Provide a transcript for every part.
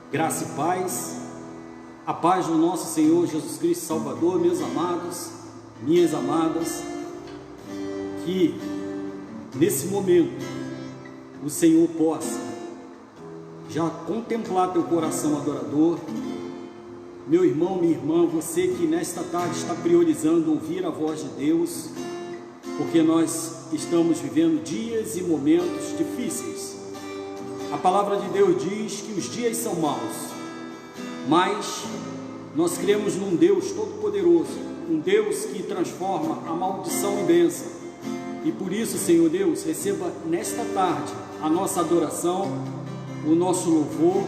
Graça e paz, a paz do nosso Senhor Jesus Cristo Salvador, meus amados, minhas amadas, que nesse momento o Senhor possa já contemplar teu coração adorador. Meu irmão, minha irmã, você que nesta tarde está priorizando ouvir a voz de Deus, porque nós estamos vivendo dias e momentos difíceis. A palavra de Deus diz que os dias são maus, mas nós cremos num Deus todo-poderoso, um Deus que transforma a maldição em bênção. E por isso, Senhor Deus, receba nesta tarde a nossa adoração, o nosso louvor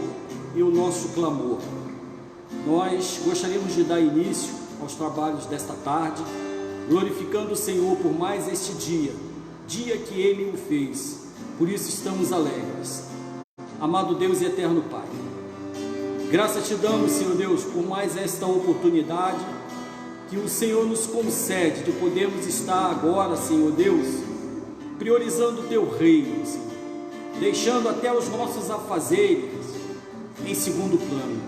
e o nosso clamor. Nós gostaríamos de dar início aos trabalhos desta tarde, glorificando o Senhor por mais este dia que Ele o fez. Por isso estamos alegres. Amado Deus e eterno Pai, graças te damos, Senhor Deus, por mais esta oportunidade que o Senhor nos concede de podermos estar agora, Senhor Deus, priorizando o teu reino, Senhor, deixando até os nossos afazeres em segundo plano,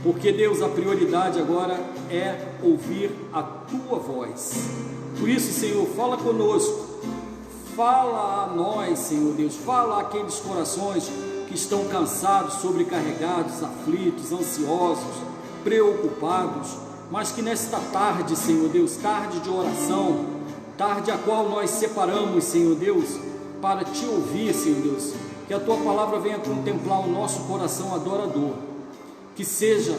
porque Deus, a prioridade agora é ouvir a tua voz. Por isso, Senhor, fala conosco, fala a nós, Senhor Deus, fala àqueles corações que estão cansados, sobrecarregados, aflitos, ansiosos, preocupados, mas que nesta tarde, Senhor Deus, tarde de oração, tarde a qual nós separamos, Senhor Deus, para te ouvir, Senhor Deus, que a tua palavra venha contemplar o nosso coração adorador, que seja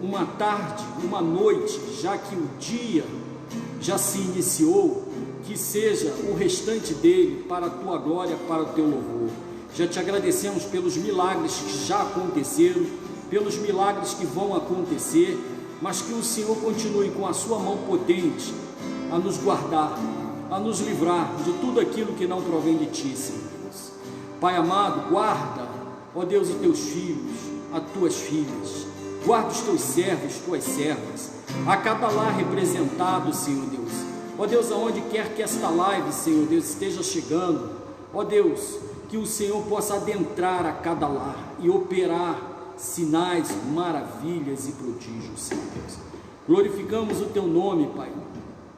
uma tarde, uma noite, já que o dia já se iniciou, que seja o restante dele para a tua glória, para o teu louvor. Já te agradecemos pelos milagres que já aconteceram, pelos milagres que vão acontecer, mas que o Senhor continue com a sua mão potente a nos guardar, a nos livrar de tudo aquilo que não provém de ti, Senhor Deus. Pai amado, guarda, ó Deus, os teus filhos, as tuas filhas, guarda os teus servos, tuas servas, a cada lar representado, Senhor Deus. Ó Deus, aonde quer que esta live, Senhor Deus, esteja chegando, ó Deus, que o Senhor possa adentrar a cada lar e operar sinais, maravilhas e prodígios, Senhor Deus. Glorificamos o teu nome, Pai,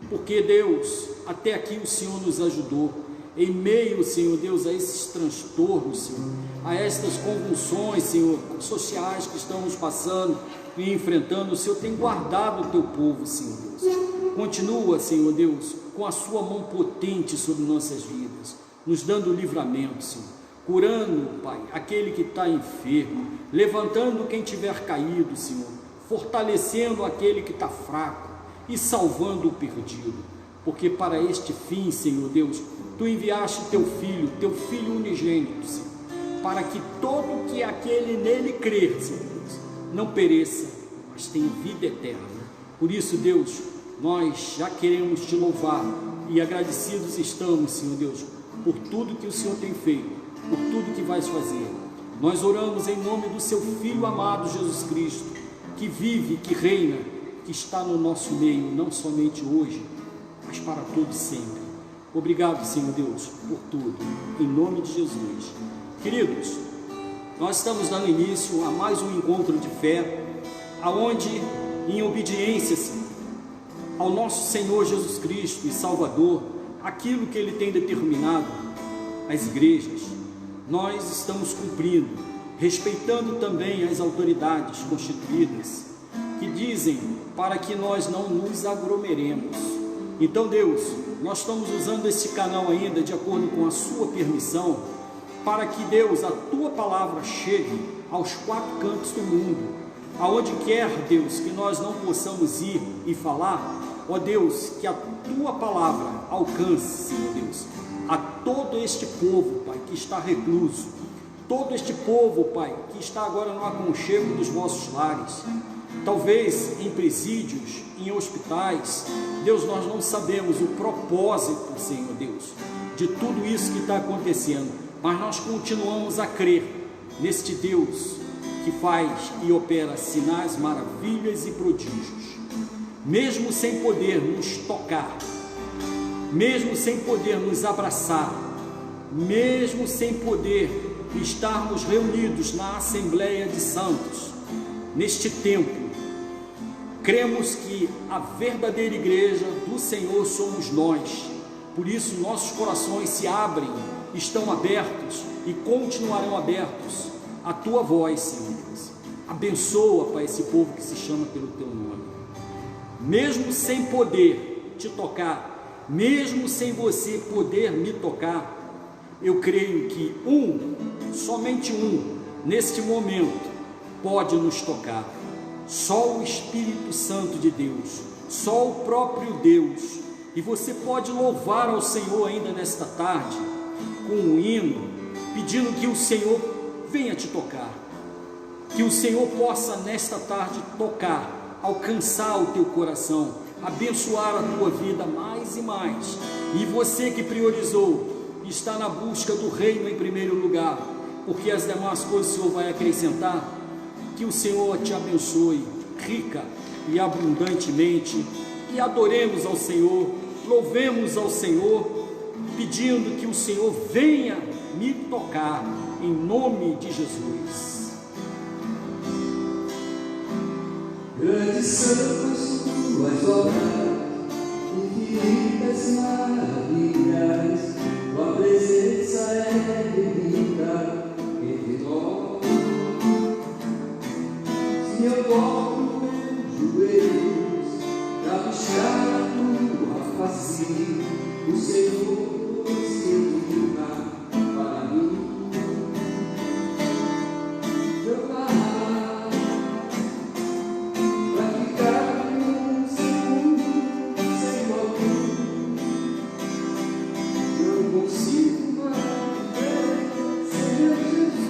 porque Deus, até aqui o Senhor nos ajudou, em meio, Senhor Deus, a esses transtornos, Senhor, a estas convulsões, Senhor, sociais que estamos passando e enfrentando. O Senhor tem guardado o teu povo, Senhor Deus. Continua, Senhor Deus, com a sua mão potente sobre nossas vidas, nos dando livramento, Senhor, curando, Pai, aquele que está enfermo, levantando quem tiver caído, Senhor, fortalecendo aquele que está fraco e salvando o perdido, porque para este fim, Senhor Deus, tu enviaste teu filho unigênito, Senhor, para que todo que aquele nele crer, Senhor Deus, não pereça, mas tenha vida eterna. Por isso, Deus, nós já queremos te louvar e agradecidos estamos, Senhor Deus, por tudo que o Senhor tem feito, por tudo que vais fazer. Nós oramos em nome do seu Filho amado Jesus Cristo, que vive, que reina, que está no nosso meio, não somente hoje, mas para todo sempre. Obrigado, Senhor Deus, por tudo, em nome de Jesus. Queridos, nós estamos dando início a mais um encontro de fé, aonde, em obediência, Senhor, ao nosso Senhor Jesus Cristo e Salvador, aquilo que Ele tem determinado às igrejas, nós estamos cumprindo, respeitando também as autoridades constituídas, que dizem para que nós não nos aglomeremos. Então, Deus, nós estamos usando esse canal ainda de acordo com a sua permissão, para que, Deus, a tua palavra chegue aos quatro cantos do mundo, aonde quer, Deus, que nós não possamos ir e falar, ó Deus, que a tua palavra alcance, Senhor Deus, a todo este povo, Pai, que está recluso, todo este povo, Pai, que está agora no aconchego dos vossos lares, talvez em presídios, em hospitais. Deus, nós não sabemos o propósito, Senhor Deus, de tudo isso que está acontecendo, mas nós continuamos a crer neste Deus que faz e opera sinais, maravilhas e prodígios, mesmo sem poder nos tocar, mesmo sem poder nos abraçar, mesmo sem poder estarmos reunidos na Assembleia de Santos, neste templo. Cremos que a verdadeira igreja do Senhor somos nós. Por isso nossos corações se abrem, estão abertos e continuarão abertos à tua voz, Senhor Deus. Abençoa, Pai, esse povo que se chama pelo teu nome. Mesmo sem poder te tocar, mesmo sem você poder me tocar, eu creio que somente neste momento pode nos tocar. Só o Espírito Santo de Deus, só o próprio Deus. E você pode louvar ao Senhor ainda nesta tarde, com um hino, pedindo que o Senhor venha te tocar, que o Senhor possa nesta tarde tocar, alcançar o teu coração, abençoar a tua vida mais e mais. E você que priorizou, está na busca do reino em primeiro lugar, porque as demais coisas o Senhor vai acrescentar. Que o Senhor te abençoe rica e abundantemente, e adoremos ao Senhor, louvemos ao Senhor, pedindo que o Senhor venha me tocar, em nome de Jesus. Grandes são as tuas obras, infinitas maravilhas, tua presença é bendita entre nós. Se eu dobro os joelhos pra buscar a tua face, o Senhor se lugar para mim. Jogar pra ficar num segundo sem volta, não consigo mais ver Senhor Jesus.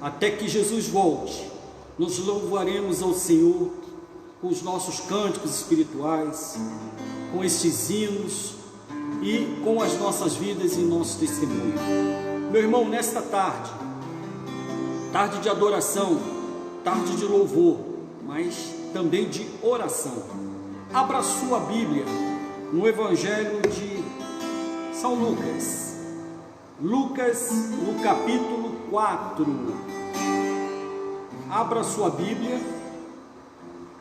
Até que Jesus volte, nós louvaremos ao Senhor com os nossos cânticos espirituais, com estes hinos e com as nossas vidas e nosso testemunho. Meu irmão, nesta tarde de adoração, tarde de louvor, mas também de oração, abra sua Bíblia no Evangelho de São Lucas, no capítulo 4. Abra sua Bíblia,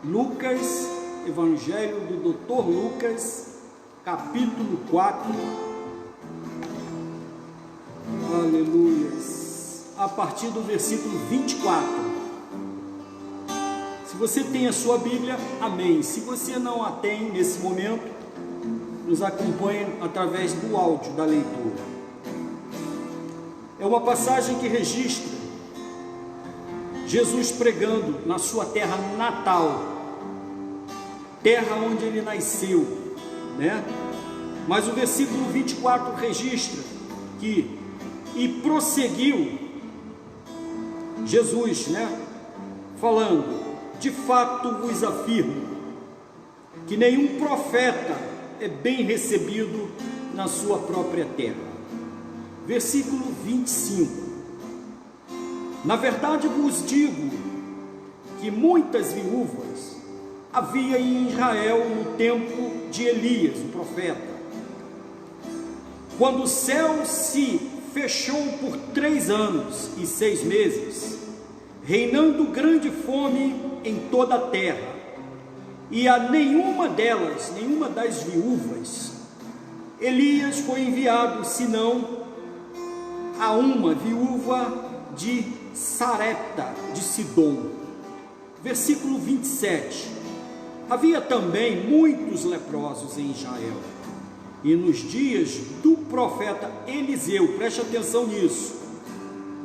Lucas, Evangelho do Dr. Lucas, capítulo 4, aleluias, a partir do versículo 24. Se você tem a sua Bíblia, amém. Se você não a tem nesse momento, nos acompanhe através do áudio da leitura. É uma passagem que registra Jesus pregando na sua terra natal, terra onde ele nasceu, né? Mas o versículo 24 registra que, e prosseguiu Jesus, né? Falando, de fato vos afirmo, que nenhum profeta é bem recebido na sua própria terra. Versículo 25. Na verdade vos digo que muitas viúvas havia em Israel no tempo de Elias, o profeta, quando o céu se fechou por 3 anos e 6 meses, reinando grande fome em toda a terra, e a nenhuma das viúvas, Elias foi enviado, senão a uma viúva de Sarepta de Sidom. Versículo 27. Havia também muitos leprosos em Israel, e nos dias do profeta Eliseu, preste atenção nisso,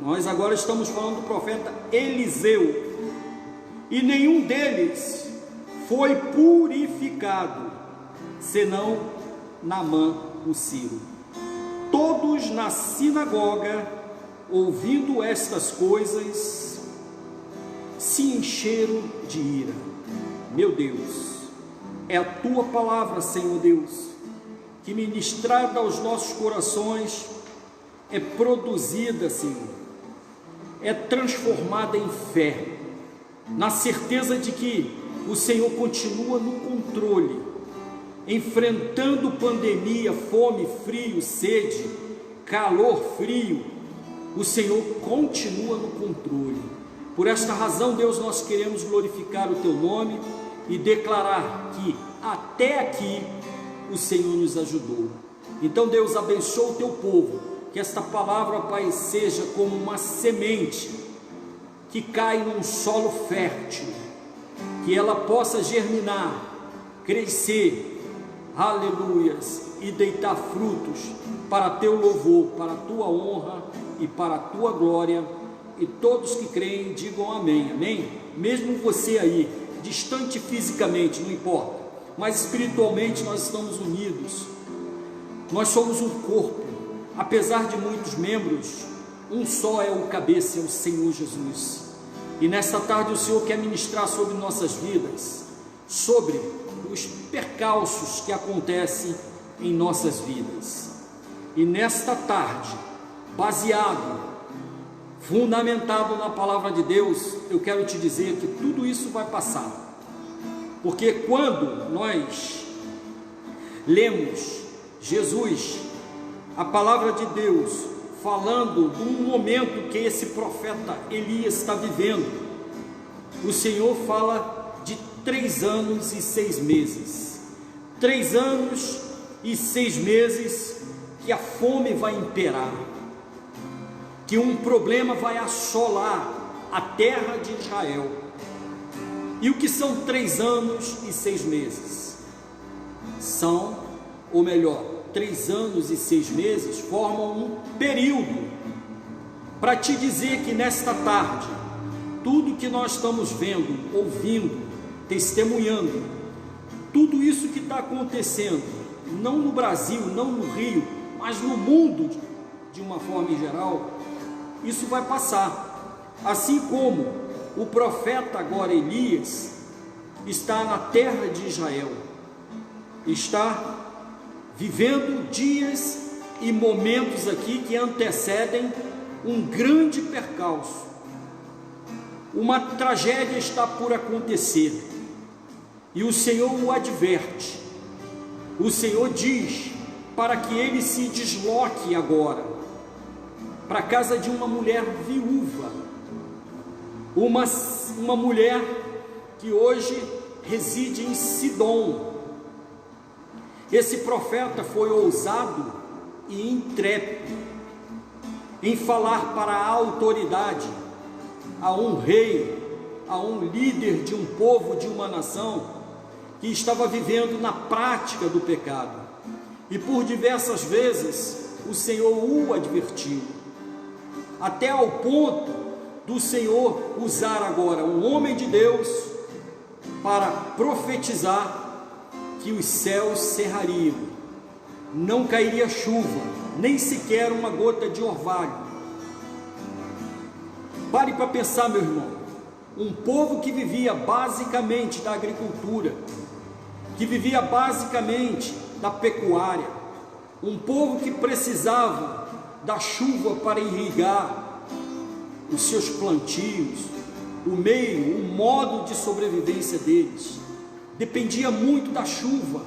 nós agora estamos falando do profeta Eliseu, e nenhum deles foi purificado, senão Naamã o sírio. Todos na sinagoga, ouvindo estas coisas, se encheram de ira. Meu Deus, é a tua palavra, Senhor Deus, que ministrada aos nossos corações é produzida, Senhor, é transformada em fé, na certeza de que o Senhor continua no controle, enfrentando pandemia, fome, frio, sede, calor, frio, o Senhor continua no controle. Por esta razão, Deus, nós queremos glorificar o teu nome e declarar que até aqui o Senhor nos ajudou. Então, Deus, abençoa o teu povo, que esta palavra, Pai, seja como uma semente que cai num solo fértil, que ela possa germinar, crescer, aleluias, e deitar frutos para teu louvor, para a tua honra e para a tua glória. E todos que creem digam amém, amém? Mesmo você aí, distante fisicamente, não importa, mas espiritualmente nós estamos unidos, nós somos um corpo, apesar de muitos membros, um só é o cabeça, é o Senhor Jesus. E nesta tarde o Senhor quer ministrar sobre nossas vidas, sobre os percalços que acontecem em nossas vidas. E nesta tarde, fundamentado na palavra de Deus, eu quero te dizer que tudo isso vai passar, porque quando nós lemos Jesus, a palavra de Deus, falando de um momento que esse profeta Elias está vivendo, o Senhor fala de 3 anos e 6 meses, 3 anos e 6 meses que a fome vai imperar, que um problema vai assolar a terra de Israel. E o que são 3 anos e 6 meses? São, ou melhor, 3 anos e 6 meses formam um período para te dizer que nesta tarde, tudo que nós estamos vendo, ouvindo, testemunhando, tudo isso que está acontecendo, não no Brasil, não no Rio, mas no mundo de uma forma em geral, isso vai passar. Assim como o profeta agora Elias está na terra de Israel, está vivendo dias e momentos aqui que antecedem um grande percalço. Uma tragédia está por acontecer e o Senhor o adverte. O Senhor diz para que ele se desloque agora para a casa de uma mulher viúva, uma mulher que hoje reside em Sidom. Esse profeta foi ousado e intrépido em falar para a autoridade, a um rei, a um líder de um povo, de uma nação, que estava vivendo na prática do pecado. E por diversas vezes o Senhor o advertiu, até ao ponto do Senhor usar agora um homem de Deus para profetizar que os céus cerrariam, não cairia chuva, nem sequer uma gota de orvalho. Pare para pensar, meu irmão, um povo que vivia basicamente da agricultura, que que vivia basicamente da pecuária, um povo que precisava da chuva para irrigar os seus plantios, o meio, o modo de sobrevivência deles, dependia muito da chuva.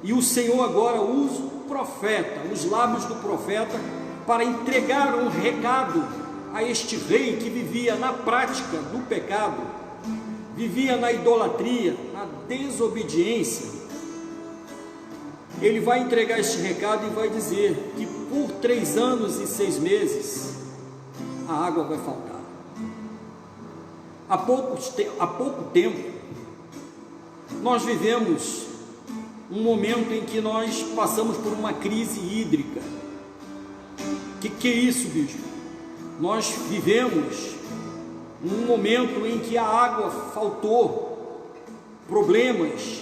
E o Senhor agora usa o profeta, os lábios do profeta, para entregar um recado a este rei que vivia na prática do pecado, vivia na idolatria, na desobediência. Ele vai entregar este recado e vai dizer que por 3 anos e 6 meses a água vai faltar. Há pouco tempo nós vivemos um momento em que nós passamos por uma crise hídrica. Que é isso, bicho? Nós vivemos um momento em que a água faltou, problemas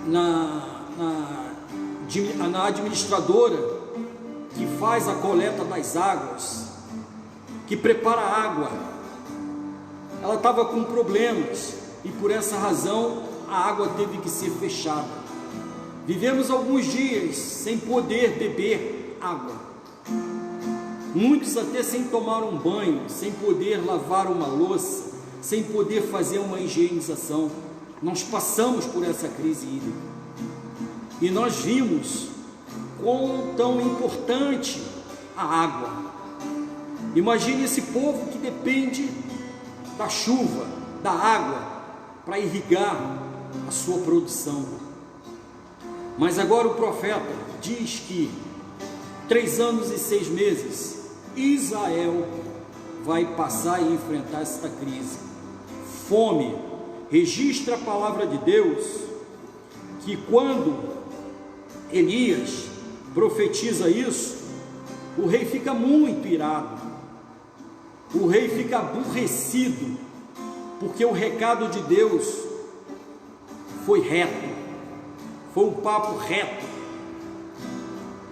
na administradora que faz a coleta das águas, que prepara a água. Ela estava com problemas e por essa razão a água teve que ser fechada. Vivemos alguns dias sem poder beber água, muitos até sem tomar um banho, sem poder lavar uma louça, sem poder fazer uma higienização. Nós passamos por essa crise hídrica e nós vimos quão tão importante a água. Imagine esse povo que depende da chuva, da água, para irrigar a sua produção. Mas agora o profeta diz que 3 anos e 6 meses Israel vai passar e enfrentar esta crise. Fome. Registra a palavra de Deus que quando Elias profetiza isso, o rei fica muito irado, o rei fica aborrecido, porque o recado de Deus foi reto, foi um papo reto,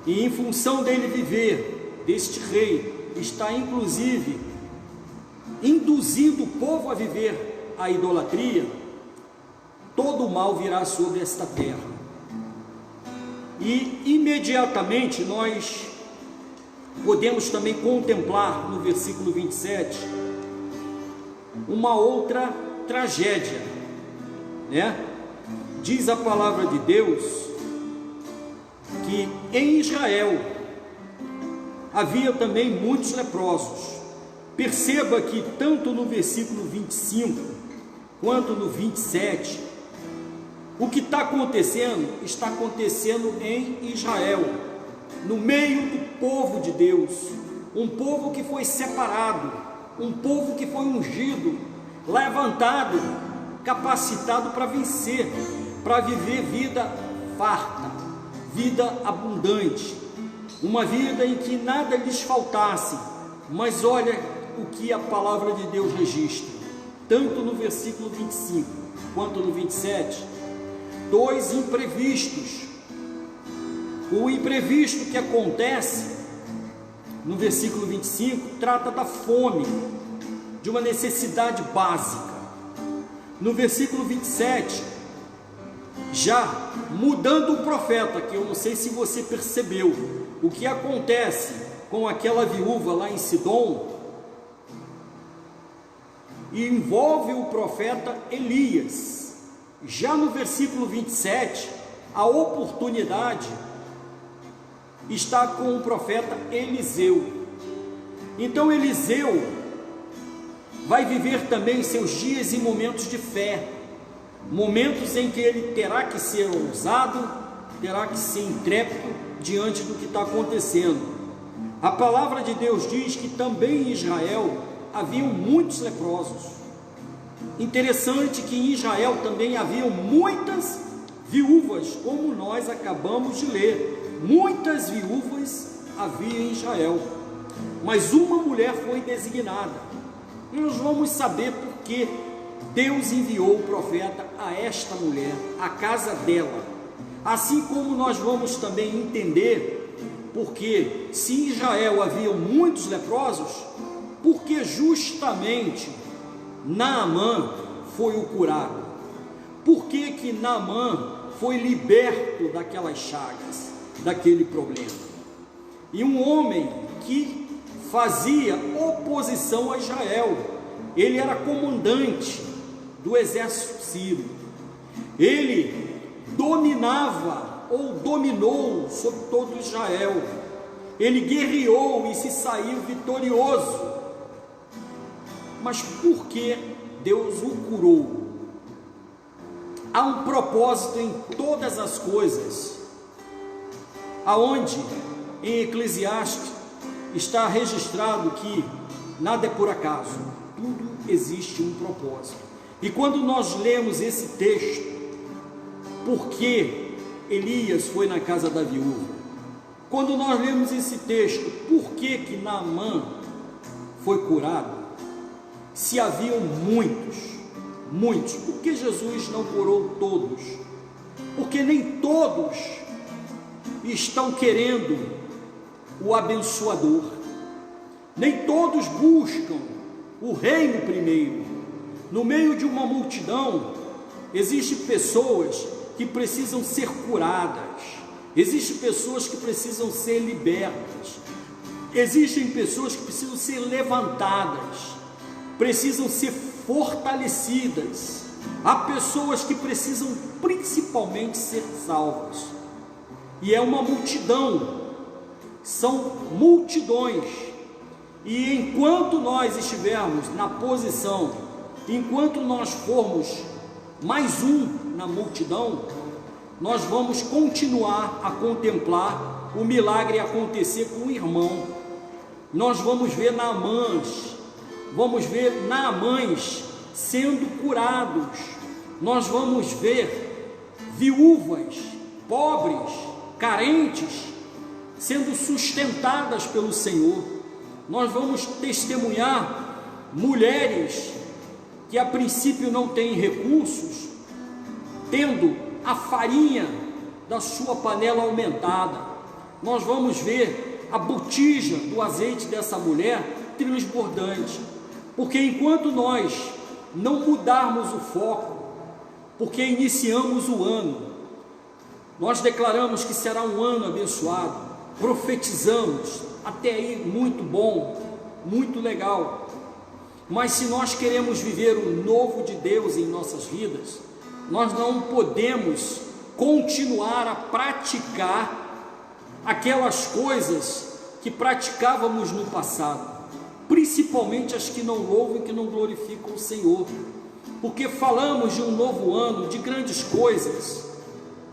e em função dele viver, deste rei, está inclusive induzindo o povo a viver a idolatria, todo o mal virá sobre esta terra. E imediatamente nós podemos também contemplar no versículo 27 uma outra tragédia, né? Diz a palavra de Deus que em Israel havia também muitos leprosos. Perceba que tanto no versículo 25 quanto no 27, o que está acontecendo em Israel, no meio do povo de Deus, um povo que foi separado, um povo que foi ungido, levantado, capacitado para vencer, para viver vida farta, vida abundante, uma vida em que nada lhes faltasse. Mas olha o que a palavra de Deus registra, tanto no versículo 25 quanto no 27, 2 imprevistos. O imprevisto que acontece no versículo 25 trata da fome, de uma necessidade básica. No versículo 27, já mudando o profeta, que eu não sei se você percebeu, o que acontece com aquela viúva lá em Sidom, e envolve o profeta Elias. Já no versículo 27, a oportunidade está com o profeta Eliseu. Então Eliseu vai viver também seus dias e momentos de fé, momentos em que ele terá que ser ousado, terá que ser intrépido diante do que está acontecendo. A palavra de Deus diz que também em Israel haviam muitos leprosos. Interessante que em Israel também haviam muitas viúvas, como nós acabamos de ler. Muitas viúvas havia em Israel, mas uma mulher foi designada. Nós vamos saber por que Deus enviou o profeta a esta mulher, à casa dela. Assim como nós vamos também entender porque se em Israel haviam muitos leprosos, porque justamente Naamã foi o curado, por que que Naamã foi liberto daquelas chagas, daquele problema. E um homem que fazia oposição a Israel, ele era comandante do exército sírio, ele dominava ou dominou sobre todo Israel, ele guerreou e se saiu vitorioso. Mas por que Deus o curou? Há um propósito em todas as coisas, aonde em Eclesiastes está registrado que nada é por acaso, tudo existe um propósito. E quando nós lemos esse texto, por que Elias foi na casa da viúva? Quando nós lemos esse texto, por que que Naamã foi curado? Se haviam muitos, por que Jesus não curou todos? Porque nem todos estão querendo o abençoador, nem todos buscam o reino primeiro. No meio de uma multidão, existem pessoas que precisam ser curadas, existem pessoas que precisam ser libertas, existem pessoas que precisam ser levantadas, precisam ser fortalecidas, há pessoas que precisam principalmente ser salvas, e é uma multidão, são multidões, e enquanto nós estivermos na posição, enquanto nós formos mais um na multidão, nós vamos continuar a contemplar o milagre acontecer com o irmão. Nós vamos ver Naamãs sendo curados, nós vamos ver viúvas, pobres, carentes, sendo sustentadas pelo Senhor. Nós vamos testemunhar mulheres que a princípio não têm recursos, tendo a farinha da sua panela aumentada. Nós vamos ver a botija do azeite dessa mulher transbordante, porque enquanto nós não mudarmos o foco, porque iniciamos o ano, nós declaramos que será um ano abençoado, profetizamos, até aí muito bom, muito legal, mas se nós queremos viver o novo de Deus em nossas vidas, nós não podemos continuar a praticar aquelas coisas que praticávamos no passado, principalmente as que não louvam e que não glorificam o Senhor, porque falamos de um novo ano, de grandes coisas.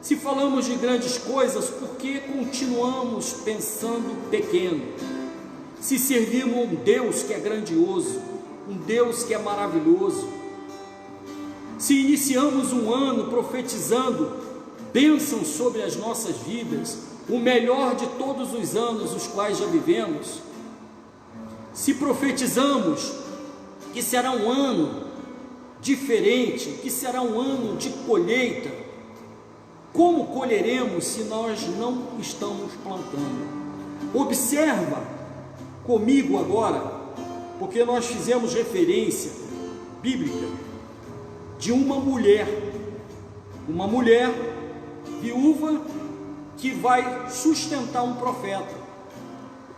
Se falamos de grandes coisas, por que continuamos pensando pequeno? Se servimos um Deus que é grandioso, um Deus que é maravilhoso, se iniciamos um ano profetizando bênçãos sobre as nossas vidas, o melhor de todos os anos os quais já vivemos, se profetizamos que será um ano diferente, que será um ano de colheita, como colheremos se nós não estamos plantando? Observa comigo agora, porque nós fizemos referência bíblica de uma mulher viúva que vai sustentar um profeta.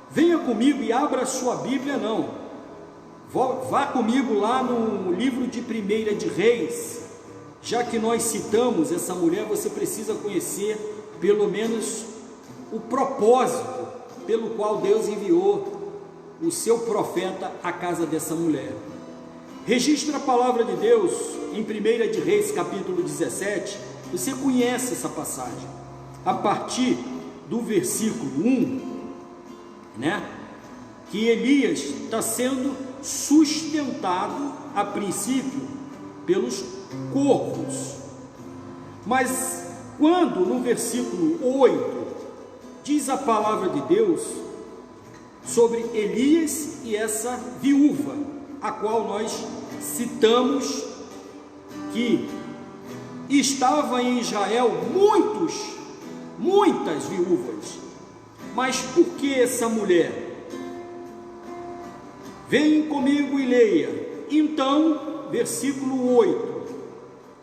Venha comigo e abra a sua Bíblia, não. Vá comigo lá no livro de 1 de Reis. Já que nós citamos essa mulher, você precisa conhecer pelo menos o propósito pelo qual Deus enviou o seu profeta à casa dessa mulher. Registra a palavra de Deus em 1 de Reis, capítulo 17. Você conhece essa passagem. A partir do versículo 1, que Elias está sendo sustentado a princípio pelos corvos, mas quando no versículo 8 diz a palavra de Deus sobre Elias e essa viúva, a qual nós citamos que estava em Israel muitas viúvas. Mas por que essa mulher? Venha comigo e leia. Então, versículo 8: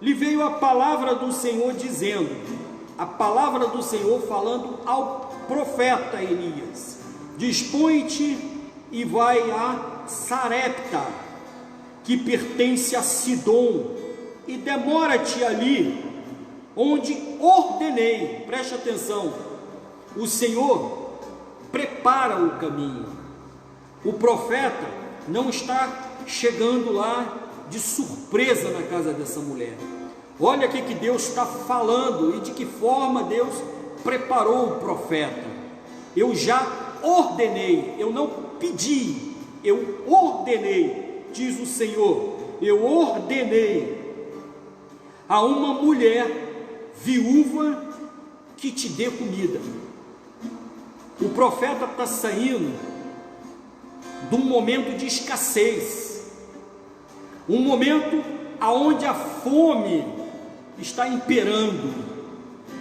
lhe veio a palavra do Senhor dizendo, a palavra do Senhor falando ao profeta Elias, dispõe-te e vai a Sarepta, que pertence a Sidom, e demora-te ali, onde ordenei. Preste atenção, o Senhor prepara o caminho. O profeta não está chegando lá de surpresa na casa dessa mulher. Olha o que Deus está falando e de que forma Deus preparou o profeta. Eu já ordenei, eu não pedi, eu ordenei, diz o Senhor, eu ordenei a uma mulher viúva que te dê comida. O profeta está saindo de um momento de escassez, um momento aonde a fome está imperando,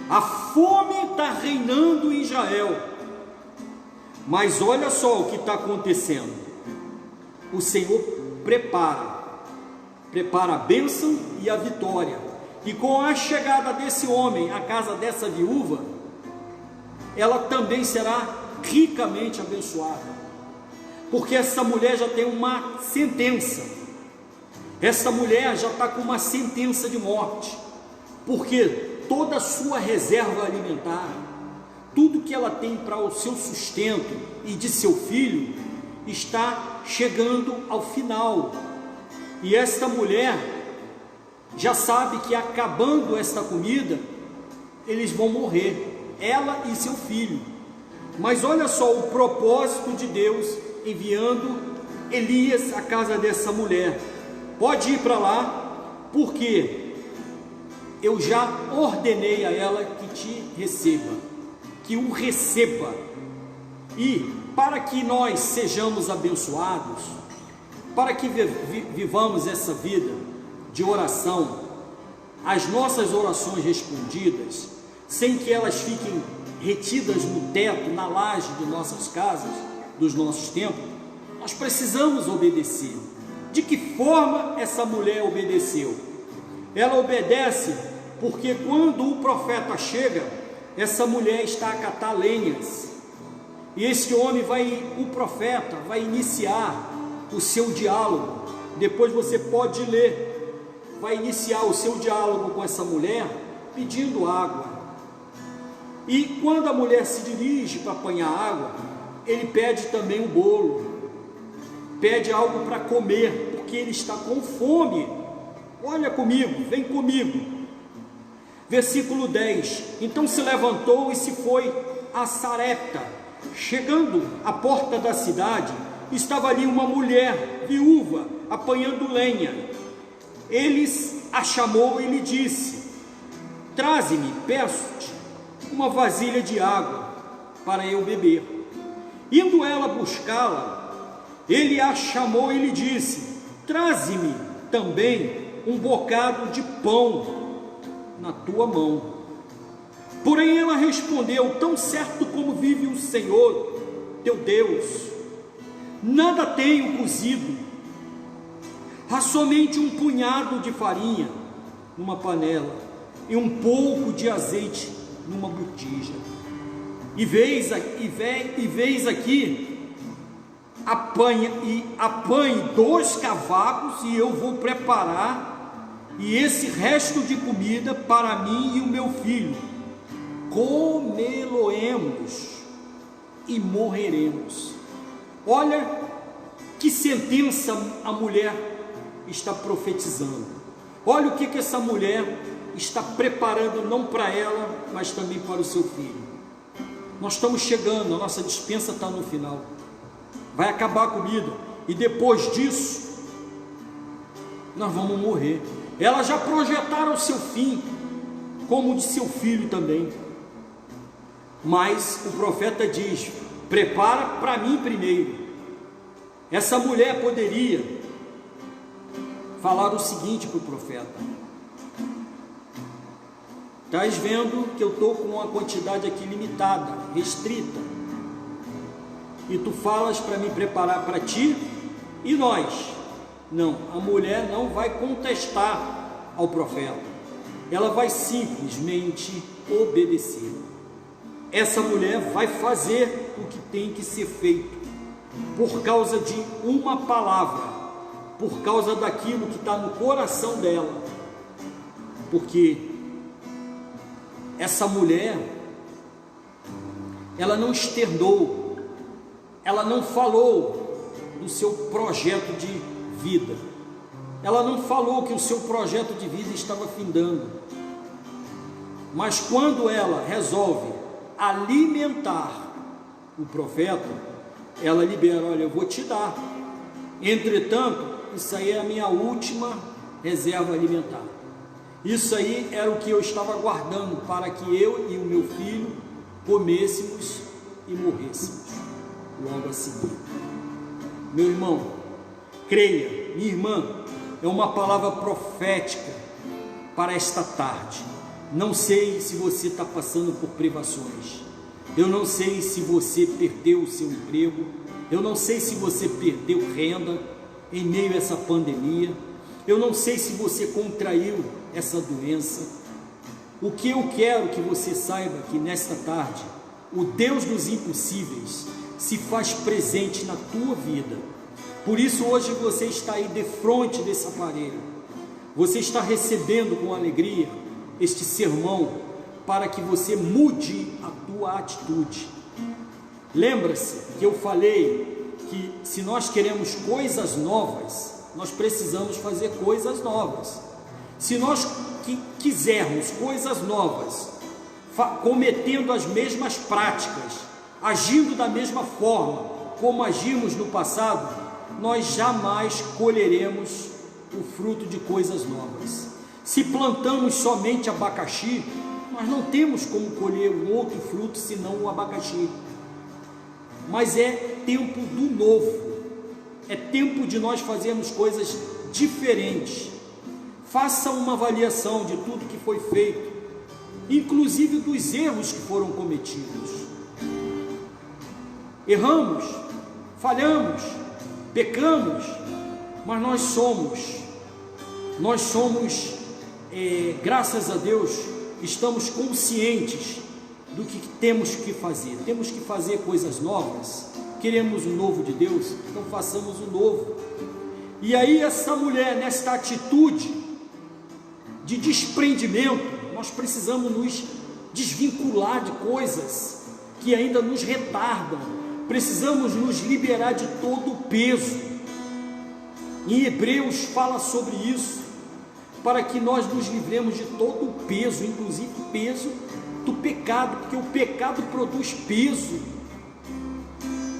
a fome está reinando em Israel. Mas olha só o que está acontecendo, o Senhor prepara a bênção e a vitória, e com a chegada desse homem à casa dessa viúva, ela também será ricamente abençoada, porque essa mulher já tem uma sentença, essa mulher já está com uma sentença de morte, porque toda a sua reserva alimentar, tudo que ela tem para o seu sustento e de seu filho, está chegando ao final, e esta mulher já sabe que acabando esta comida, eles vão morrer, ela e seu filho. Mas olha só o propósito de Deus enviando Elias à casa dessa mulher. Pode ir para lá, porque eu já ordenei a ela que te receba, que o receba. E para que nós sejamos abençoados, para que vivamos essa vida de oração, as nossas orações respondidas, sem que elas fiquem retidas no teto, na laje de nossas casas, dos nossos templos, nós precisamos obedecer. De que forma essa mulher obedeceu? Ela obedece porque quando o profeta chega, essa mulher está a catar lenhas, e esse homem o profeta vai iniciar o seu diálogo. Depois você pode ler, vai iniciar o seu diálogo com essa mulher pedindo água, e quando a mulher se dirige para apanhar água, ele pede também um bolo, pede algo para comer, porque ele está com fome. Olha comigo, vem comigo, versículo 10, então se levantou e se foi a Sarepta. Chegando à porta da cidade, estava ali uma mulher viúva apanhando lenha. Eles a chamou e lhe disse, traze-me, peço-te, uma vasilha de água para eu beber. Indo ela buscá-la, ele a chamou e lhe disse, traze-me também um bocado de pão na tua mão. Porém ela respondeu, tão certo como vive o Senhor teu Deus, nada tenho cozido, há somente um punhado de farinha numa panela e um pouco de azeite numa botija. E vês aqui, apanhe 2 cavacos e eu vou preparar, e esse resto de comida para mim e o meu filho, comê-lo-emos e morreremos. Olha que sentença a mulher está profetizando. Olha o que essa mulher está preparando, não para ela, mas também para o seu filho. Nós estamos chegando, a nossa dispensa está no final, vai acabar a comida, e depois disso nós vamos morrer. Ela já projetaram o seu fim, como o de seu filho também. Mas o profeta diz, prepara para mim primeiro. Essa mulher poderia falar o seguinte para o profeta, estás vendo que eu estou com uma quantidade aqui limitada, restrita, e tu falas para me preparar para ti e nós. Não, a mulher não vai contestar ao profeta. ela vai simplesmente obedecer. Essa mulher vai fazer o que tem que ser feito, por causa de uma palavra, por causa daquilo que está no coração dela, porque essa mulher, ela não externou, ela não falou do seu projeto de vida, ela não falou que o seu projeto de vida estava findando, mas quando ela resolve alimentar o profeta, ela libera: olha, eu vou te dar, entretanto, isso aí é a minha última reserva alimentar, isso aí era o que eu estava guardando para que eu e o meu filho comêssemos e morrêssemos logo a seguir. Meu irmão, creia, minha irmã, é uma palavra profética para esta tarde. Não sei se você está passando por privações, eu não sei se você perdeu o seu emprego, eu não sei se você perdeu renda em meio a essa pandemia, eu não sei se você contraiu essa doença. O que eu quero que você saiba que nesta tarde, o Deus dos impossíveis se faz presente na tua vida. Por isso hoje você está aí de frente desse aparelho, você está recebendo com alegria este sermão para que você mude a tua atitude. Lembra-se que eu falei que se nós queremos coisas novas, nós precisamos fazer coisas novas. Se nós quisermos coisas novas, cometendo as mesmas práticas, agindo da mesma forma como agimos no passado, nós jamais colheremos o fruto de coisas novas. Se plantamos somente abacaxi, nós não temos como colher um outro fruto senão o abacaxi. Mas é tempo do novo, é tempo de nós fazermos coisas diferentes. Faça uma avaliação de tudo que foi feito, inclusive dos erros que foram cometidos. Erramos, falhamos, pecamos, mas nós somos, graças a Deus, estamos conscientes do que temos que fazer. Temos que fazer coisas novas. Queremos o novo de Deus, então façamos o novo. E aí essa mulher, nesta atitude de desprendimento, nós precisamos nos desvincular de coisas que ainda nos retardam, precisamos nos liberar de todo o peso. Em Hebreus fala sobre isso, para que nós nos livremos de todo o peso, inclusive o peso do pecado, porque o pecado produz peso.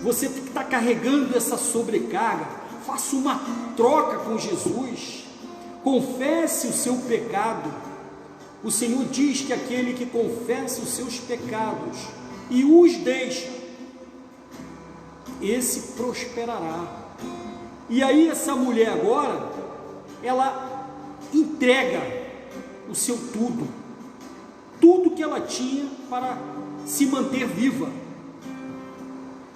Você que está carregando essa sobrecarga, faça uma troca com Jesus, confesse o seu pecado. O Senhor diz que aquele que confessa os seus pecados e os deixa, esse prosperará. E aí essa mulher agora, ela entrega o seu tudo que ela tinha para se manter viva.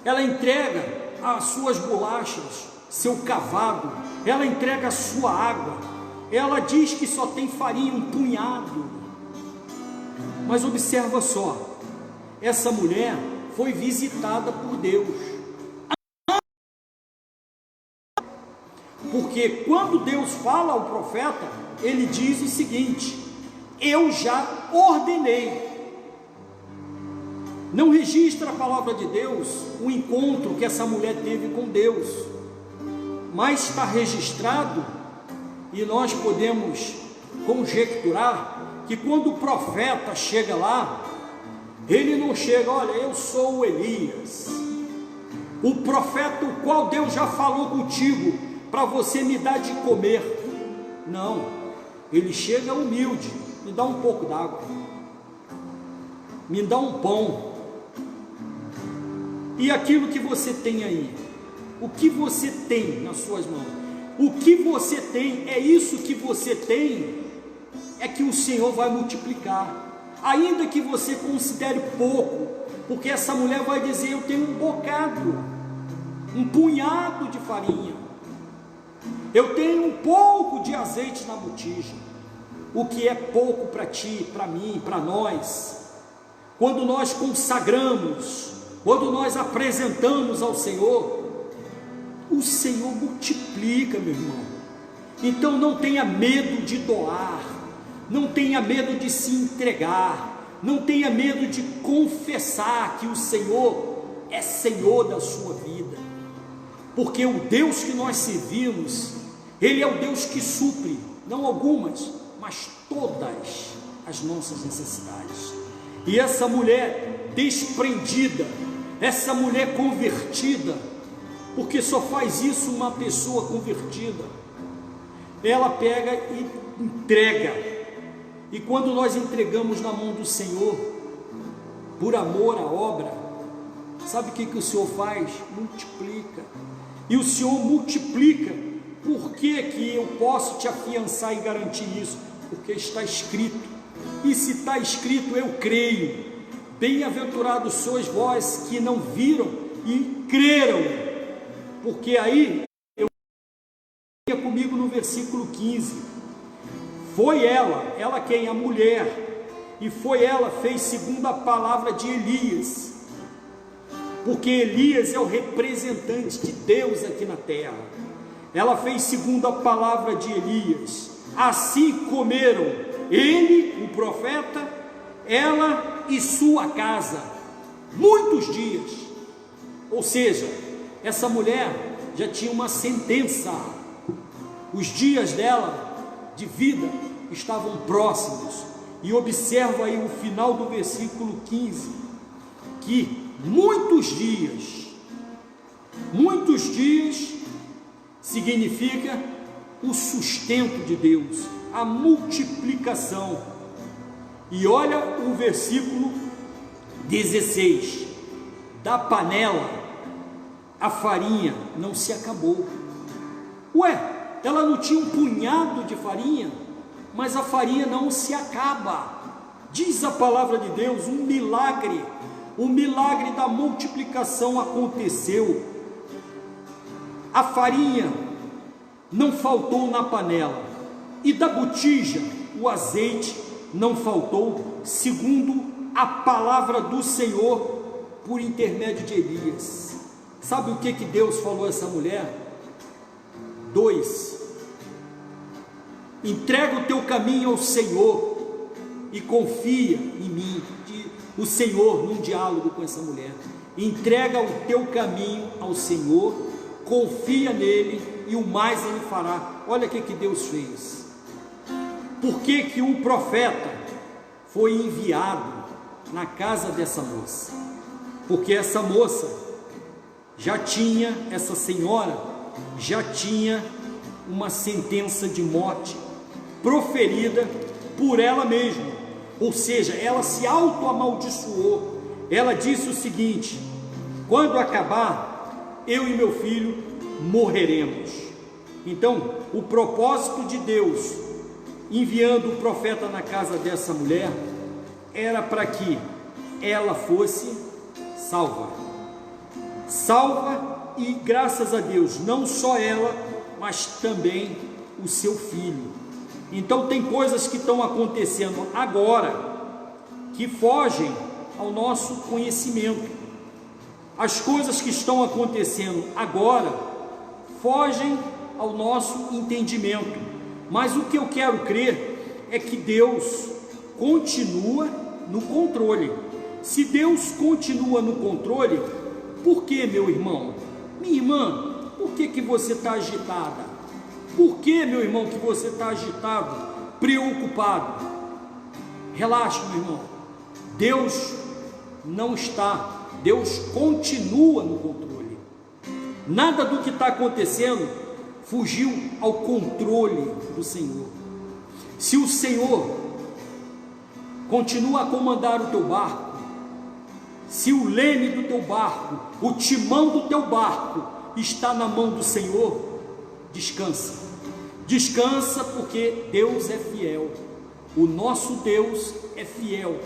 Ela entrega as suas bolachas, seu cavado, ela entrega a sua água, ela diz que só tem farinha, um punhado. Mas observa só, essa mulher foi visitada por Deus. Porque quando Deus fala ao profeta, ele diz o seguinte: eu já ordenei. Não registra a palavra de Deus o encontro que essa mulher teve com Deus, mas está registrado, e nós podemos conjecturar que quando o profeta chega lá, ele não chega: olha, eu sou o Elias, o profeta o qual Deus já falou contigo para você me dar de comer. Não, ele chega humilde: me dá um pouco d'água, me dá um pão. E aquilo que você tem aí, o que você tem nas suas mãos, o que você tem, é isso que você tem, é que o Senhor vai multiplicar, ainda que você considere pouco, porque essa mulher vai dizer: eu tenho um bocado, um punhado de farinha, eu tenho um pouco de azeite na botija. o que é pouco para ti, para mim, para nós, quando nós consagramos, quando nós apresentamos ao Senhor, o Senhor multiplica, meu irmão. Então não tenha medo de doar, não tenha medo de se entregar, não tenha medo de confessar que o Senhor é Senhor da sua vida, porque o Deus que nós servimos, Ele é o Deus que supre, não algumas, mas todas as nossas necessidades. E essa mulher desprendida, essa mulher convertida, porque só faz isso uma pessoa convertida, ela pega e entrega. E quando nós entregamos na mão do Senhor, por amor à obra, sabe o que o Senhor faz? Multiplica. E o Senhor multiplica. Por que eu posso te afiançar e garantir isso? Porque está escrito. E se está escrito, eu creio. Bem-aventurados sois vós que não viram e creram. Porque aí, eu comigo no versículo 15. Foi ela quem? A mulher. E foi ela, fez segundo a palavra de Elias. Porque Elias é o representante de Deus aqui na terra. Ela fez segundo a palavra de Elias. Assim comeram ele, o profeta, ela e sua casa, muitos dias. Ou seja, essa mulher já tinha uma sentença. Os dias dela de vida estavam próximos. E observa aí o final do versículo 15, que muitos dias significa o sustento de Deus, a multiplicação. E olha o versículo 16: da panela a farinha não se acabou. Ela não tinha um punhado de farinha, mas a farinha não se acaba. Diz a palavra de Deus, um milagre, o milagre da multiplicação aconteceu. A farinha não faltou na panela, e da botija o azeite não faltou, segundo a palavra do Senhor por intermédio de Elias. Sabe o que Deus falou a essa mulher? 2: entrega o teu caminho ao Senhor e confia em mim. O Senhor, num diálogo com essa mulher, entrega o teu caminho ao Senhor, confia nele e o mais ele fará. Olha o que Deus fez. Por que o profeta foi enviado na casa dessa moça? Porque essa moça essa senhora já tinha uma sentença de morte proferida por ela mesma. Ou seja, ela se auto-amaldiçoou. Ela disse o seguinte: quando acabar, eu e meu filho morreremos. Então, o propósito de Deus, enviando o profeta na casa dessa mulher, era para que ela fosse salva. E graças a Deus, não só ela, mas também o seu filho. Então tem coisas que estão acontecendo agora que fogem ao nosso conhecimento. As coisas que estão acontecendo agora fogem ao nosso entendimento. Mas o que eu quero crer é que Deus continua no controle. Se Deus continua no controle, por que, meu irmão? Minha irmã, por que você está agitada? Por que, meu irmão, que você está agitado, preocupado? Relaxa, meu irmão. Deus não está, Deus continua no controle. Nada do que está acontecendo fugiu ao controle do Senhor. Se o Senhor continua a comandar o teu barco, se o leme do teu barco, o timão do teu barco está na mão do Senhor, descansa. Descansa, porque Deus é fiel. O nosso Deus é fiel.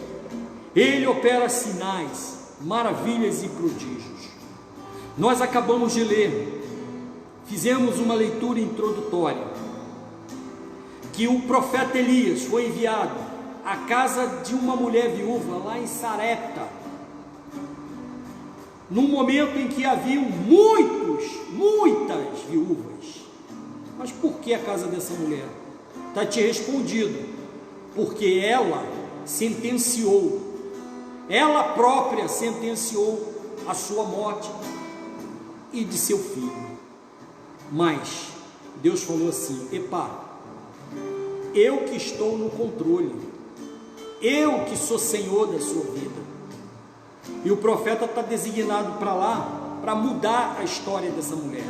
Ele opera sinais, maravilhas e prodígios. Nós acabamos de ler, fizemos uma leitura introdutória. que o profeta Elias foi enviado à casa de uma mulher viúva lá em Sarepta, num momento em que haviam muitas viúvas. Mas por que a casa dessa mulher? Está te respondido, porque ela sentenciou, ela própria sentenciou a sua morte e de seu filho. Mas Deus falou assim: epá, eu que estou no controle, eu que sou Senhor da sua vida. E o profeta está designado para lá, para mudar a história dessa mulher.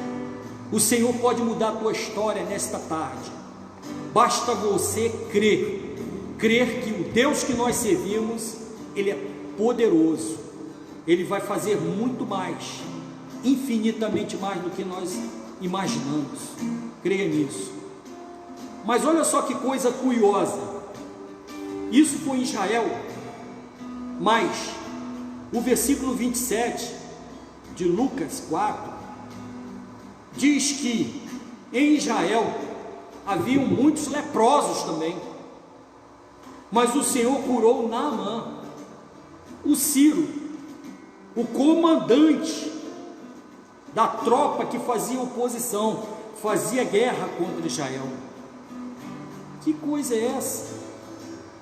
O Senhor pode mudar a tua história nesta tarde. Basta você crer que o Deus que nós servimos, Ele é poderoso. Ele vai fazer muito mais, infinitamente mais do que nós imaginamos. Creia nisso. Mas olha só que coisa curiosa. Isso foi em Israel, mas o versículo 27 de Lucas 4 diz que em Israel haviam muitos leprosos também, mas o Senhor curou Naamã, o Ciro, o comandante da tropa que fazia oposição, fazia guerra contra Israel. Que coisa é essa?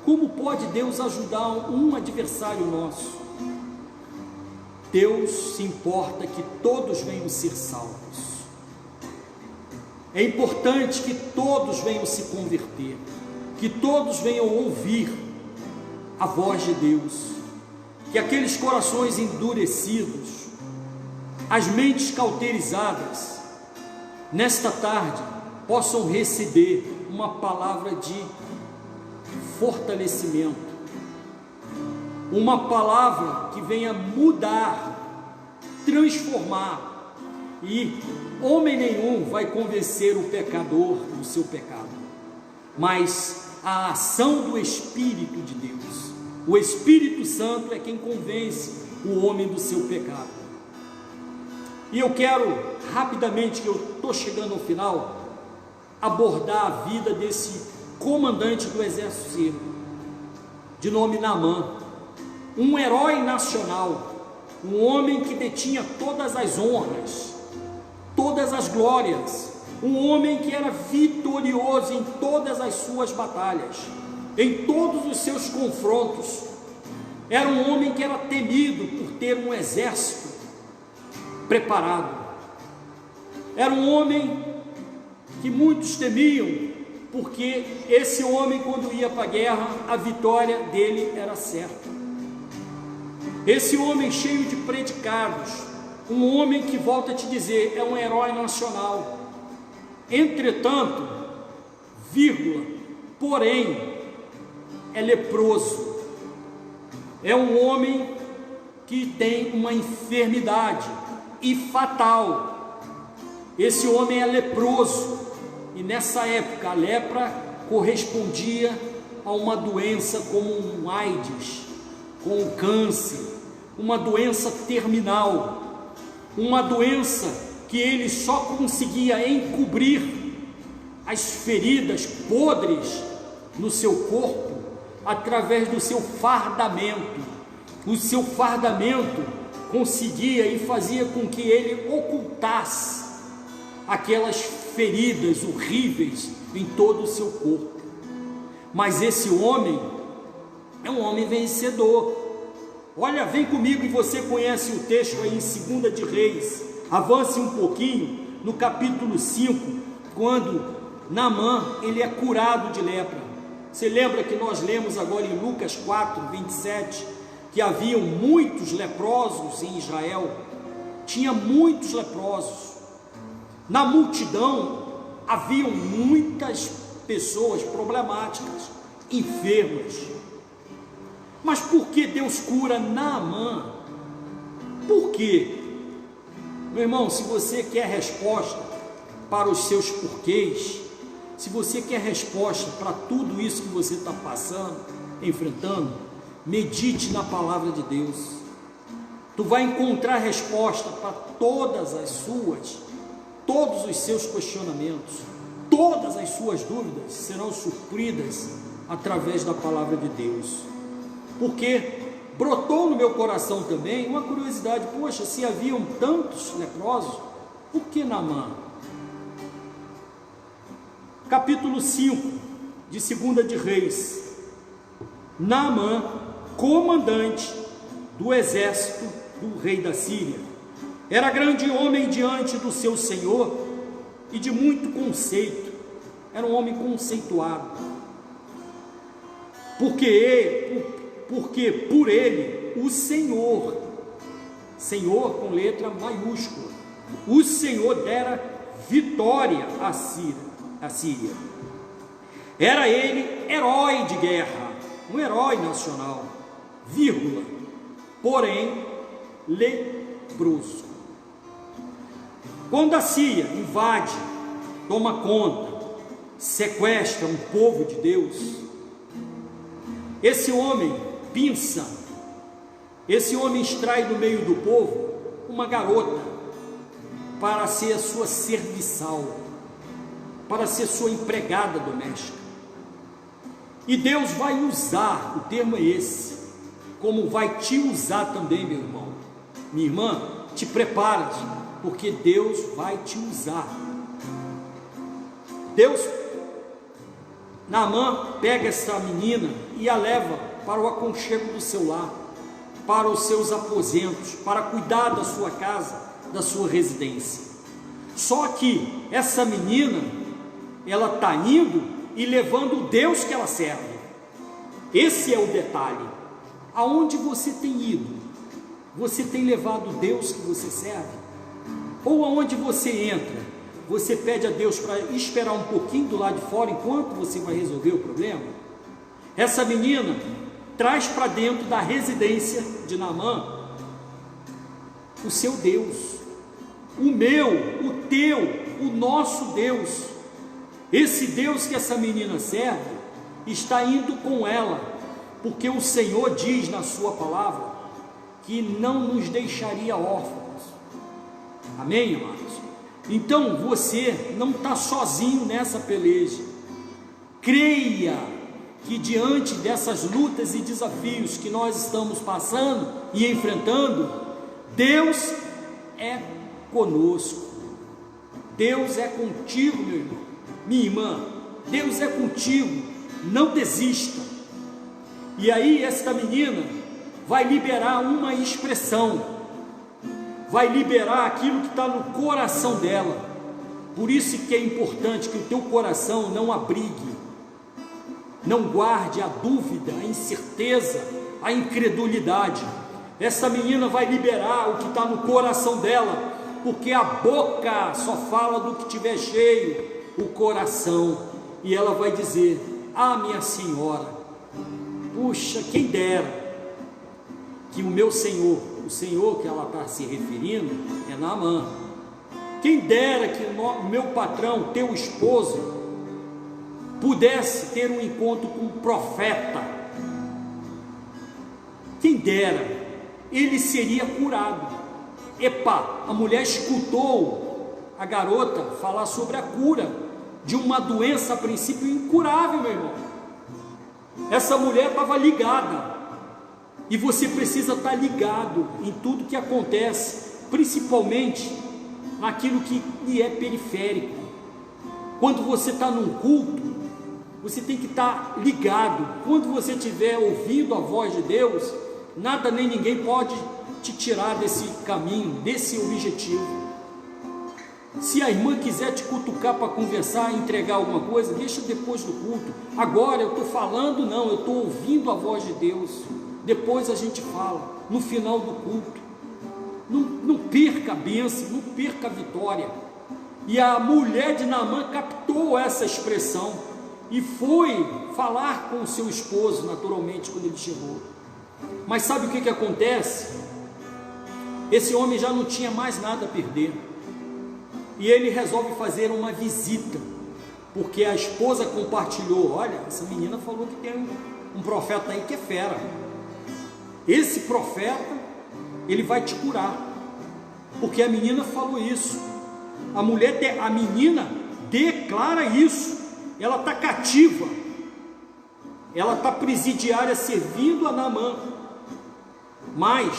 Como pode Deus ajudar um adversário nosso? Deus se importa que todos venham ser salvos. É importante que todos venham se converter, que todos venham ouvir a voz de Deus, que aqueles corações endurecidos, as mentes cauterizadas, nesta tarde possam receber uma palavra de fortalecimento, uma palavra que venha mudar, transformar, e homem nenhum vai convencer o pecador do seu pecado, mas a ação do Espírito de Deus. O Espírito Santo é quem convence o homem do seu pecado. E eu quero rapidamente, que eu estou chegando ao final, abordar a vida desse comandante do exército sírio, de nome Naamã, um herói nacional, um homem que detinha todas as honras, todas as glórias, um homem que era vitorioso em todas as suas batalhas, em todos os seus confrontos. Era um homem que era temido por ter um exército preparado. Era um homem que muitos temiam, porque esse homem, quando ia para a guerra, a vitória dele era certa. Esse homem cheio de predicados, um homem que, volta a te dizer, é um herói nacional. Entretanto, porém, é leproso. É um homem que tem uma enfermidade e fatal. Esse homem é leproso, e nessa época a lepra correspondia a uma doença como um AIDS, com um câncer, uma doença terminal, uma doença que ele só conseguia encobrir as feridas podres no seu corpo através do seu fardamento. O seu fardamento conseguia e fazia com que ele ocultasse aquelas feridas horríveis em todo o seu corpo. Mas esse homem é um homem vencedor. Olha, vem comigo, e você conhece o texto aí em 2 de Reis. Avance um pouquinho no capítulo 5, quando Naamã, ele é curado de lepra. Você lembra que nós lemos agora em Lucas 4, 27, que haviam muitos leprosos em Israel? Tinha muitos leprosos. Na multidão haviam muitas pessoas problemáticas, enfermas. Mas por que Deus cura Naamã? Por quê? Meu irmão, se você quer resposta para os seus porquês, se você quer resposta para tudo isso que você está passando, enfrentando, medite na palavra de Deus. Tu vai encontrar resposta para todos os seus questionamentos. todas as suas dúvidas serão supridas através da palavra de Deus. Porque brotou no meu coração também uma curiosidade: poxa, se haviam tantos leprosos, por que Naamã? Capítulo 5 de 2 de Reis. Naamã, comandante do exército do rei da Síria, era grande homem diante do seu senhor e de muito conceito, era um homem conceituado, porque por ele o Senhor com letra maiúscula, o Senhor dera vitória à Síria. Era ele herói de guerra, um herói nacional, vírgula, porém leproso. Quando a Síria invade, toma conta, sequestra um povo de Deus, esse homem pinça, esse homem extrai do meio do povo uma garota para ser a sua serviçal, para ser sua empregada doméstica. E Deus vai usar, o termo é esse, como vai te usar também, meu irmão, minha irmã, te prepara, porque Deus vai te usar. Naamã pega essa menina e a leva para o aconchego do seu lar, para os seus aposentos, para cuidar da sua casa, da sua residência. Só que essa menina, ela está indo e levando o Deus que ela serve. Esse é o detalhe. Aonde você tem ido? Você tem levado o Deus que você serve? Ou aonde você entra, você pede a Deus para esperar um pouquinho do lado de fora enquanto você vai resolver o problema? Essa menina traz para dentro da residência de Naamã o seu Deus, o meu, o teu, o nosso Deus. Esse Deus que essa menina serve está indo com ela, porque o Senhor diz na sua palavra que não nos deixaria órfãos. Amém, amados? Então você não está sozinho nessa peleja. Creia que diante dessas lutas e desafios que nós estamos passando e enfrentando, Deus é conosco. Deus é contigo, meu irmão, minha irmã. Deus é contigo. Não desista. E aí esta menina vai liberar uma expressão, vai liberar aquilo que está no coração dela. Por isso que é importante que o teu coração não abrigue, não guarde a dúvida, a incerteza, a incredulidade. Essa menina vai liberar o que está no coração dela, porque a boca só fala do que tiver cheio, o coração. E ela vai dizer: ah, minha senhora, puxa, quem dera que o meu Senhor, o Senhor que ela está se referindo é Naamã, quem dera que o meu patrão, teu esposo, pudesse ter um encontro com um profeta, quem dera, ele seria curado. Epa, a mulher escutou a garota falar sobre a cura de uma doença a princípio incurável, meu irmão. Essa mulher estava ligada, e você precisa estar ligado em tudo que acontece, principalmente naquilo que lhe é periférico. Quando você está num culto, você tem que estar ligado. Quando você estiver ouvindo a voz de Deus, nada nem ninguém pode te tirar desse caminho, desse objetivo. Se a irmã quiser te cutucar para conversar, entregar alguma coisa, deixa depois do culto. Agora eu estou falando, não, eu estou ouvindo a voz de Deus. Depois a gente fala, no final do culto. Não perca a bênção, não perca a vitória. E a mulher de Naamã captou essa expressão e foi falar com o seu esposo, naturalmente, quando ele chegou. Mas sabe o que acontece? Esse homem já não tinha mais nada a perder, e ele resolve fazer uma visita, porque a esposa compartilhou: olha, essa menina falou que tem um profeta aí que é fera, esse profeta, ele vai te curar, porque a menina falou isso. A menina declara isso. Ela está cativa, ela está presidiária servindo a Naamã, mas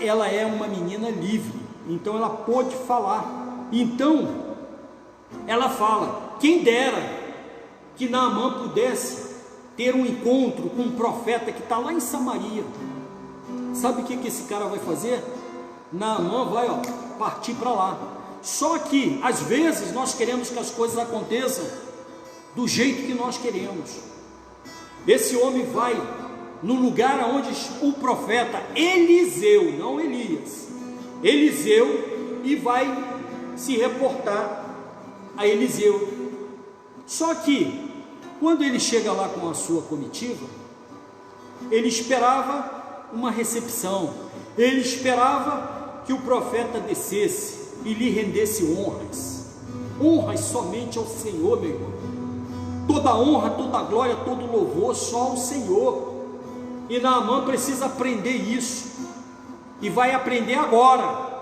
ela é uma menina livre, então ela pode falar. Então ela fala: quem dera que Naamã pudesse ter um encontro com um profeta que está lá em Samaria. Sabe o que esse cara vai fazer? Naamã vai partir para lá. Só que às vezes nós queremos que as coisas aconteçam do jeito que nós queremos. Esse homem vai no lugar onde o profeta Eliseu, não Elias, Eliseu, e vai se reportar a Eliseu. Só que quando ele chega lá com a sua comitiva, ele esperava uma recepção, ele esperava que o profeta descesse e lhe rendesse honras somente ao Senhor, meu irmão. Toda honra, toda glória, todo louvor só ao Senhor. E Naamã precisa aprender isso, e vai aprender agora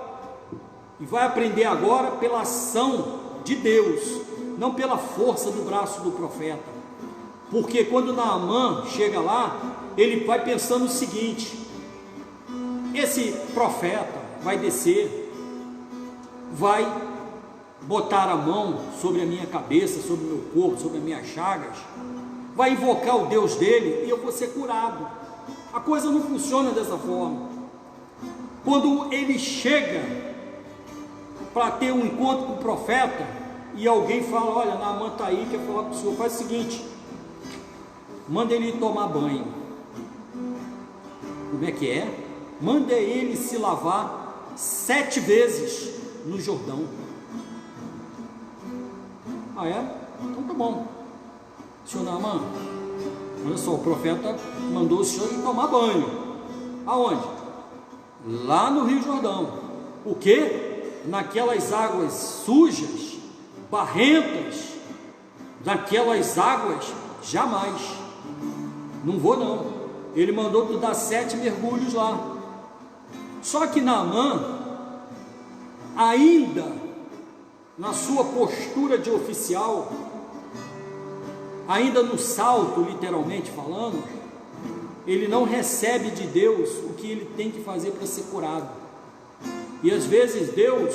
pela ação de Deus, não pela força do braço do profeta. Porque quando Naamã chega lá, ele vai pensando o seguinte: esse profeta vai descer, vai botar a mão sobre a minha cabeça, sobre o meu corpo, sobre as minhas chagas, vai invocar o Deus dele e eu vou ser curado. A coisa não funciona dessa forma. Quando ele chega para ter um encontro com o profeta e alguém fala: olha, Naamã está aí, quer falar com o senhor, faz o seguinte, manda ele tomar banho. Como é que é? Manda ele se lavar 7 vezes no Jordão. Ah, é? Então tá bom. Senhor Naamã, olha só, o profeta mandou o senhor ir tomar banho. Aonde? Lá no Rio Jordão. O quê? Naquelas águas sujas, barrentas, naquelas águas, jamais. Não vou não. Ele mandou tu dar 7 mergulhos lá. Só que Naamã, ainda na sua postura de oficial, ainda no salto, literalmente falando, ele não recebe de Deus o que ele tem que fazer para ser curado. E às vezes Deus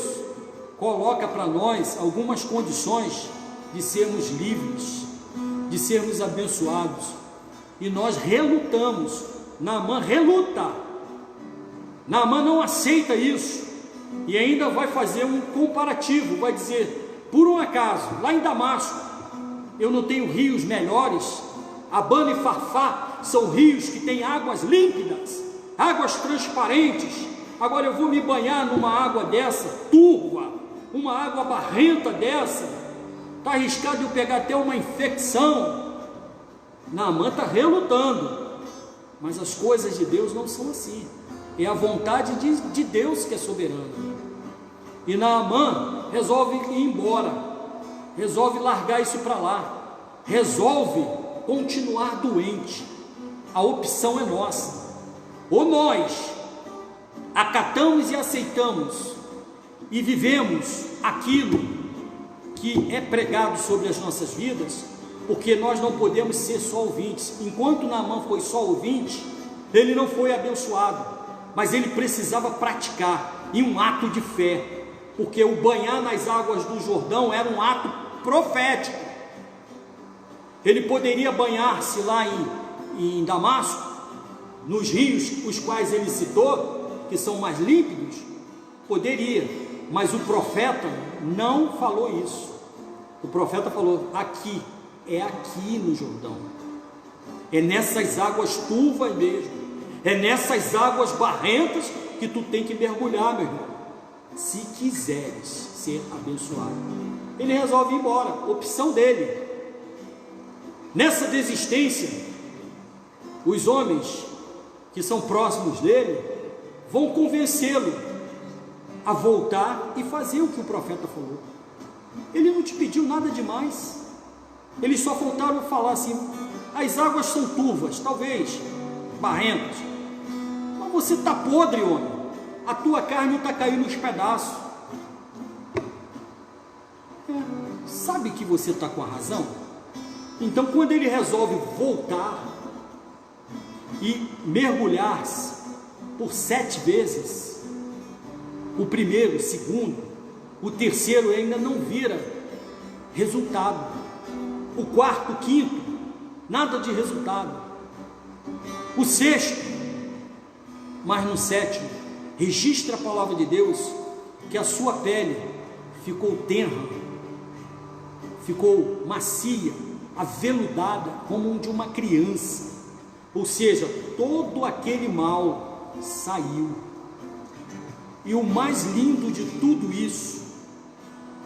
coloca para nós algumas condições de sermos livres, de sermos abençoados, e nós relutamos. Naamã reluta, Naamã não aceita isso, e ainda vai fazer um comparativo, vai dizer: por um acaso, lá em Damasco, eu não tenho rios melhores? Abana e Farfá são rios que têm águas límpidas, águas transparentes. Agora eu vou me banhar numa água dessa, turva, uma água barrenta dessa, está arriscado eu pegar até uma infecção. Naamã está relutando, mas as coisas de Deus não são assim. É a vontade de Deus que é soberana. E Naamã resolve ir embora, resolve largar isso para lá, resolve continuar doente. A opção é nossa. Ou nós acatamos e aceitamos e vivemos aquilo que é pregado sobre as nossas vidas, porque nós não podemos ser só ouvintes. Enquanto Naamã foi só ouvinte, ele não foi abençoado, mas ele precisava praticar em um ato de fé, porque o banhar nas águas do Jordão era um ato profético. Ele poderia banhar-se lá em Damasco, nos rios os quais ele citou, que são mais límpidos, poderia, mas o profeta não falou isso. O profeta falou: aqui, é aqui no Jordão, é nessas águas turvas mesmo, é nessas águas barrentas que tu tem que mergulhar, meu irmão, se quiseres ser abençoado. Ele resolve ir embora, opção dele. Nessa desistência, os homens que são próximos dele vão convencê-lo a voltar e fazer o que o profeta falou. Ele não te pediu nada demais, eles só faltaram falar assim: as águas são turvas, talvez barrentas, mas você está podre, homem, a tua carne está caindo nos pedaços. sabe que você está com a razão? Então, quando ele resolve voltar e mergulhar-se por 7 vezes, o primeiro, o segundo, o terceiro ainda não vira resultado, o quarto, o quinto, nada de resultado, o sexto, mas no sétimo, registra a palavra de Deus que a sua pele ficou tenra, ficou macia, aveludada, como de uma criança, ou seja, todo aquele mal saiu. E o mais lindo de tudo isso,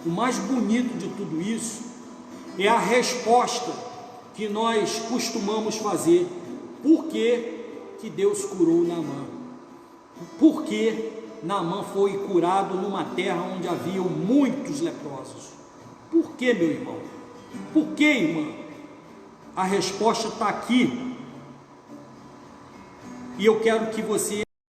o mais bonito de tudo isso, é a resposta que nós costumamos fazer. Por que Deus curou Naamã? Por que Naamã foi curado numa terra onde haviam muitos leprosos? Por que, meu irmão? Por que, irmã? A resposta está aqui. E eu quero que você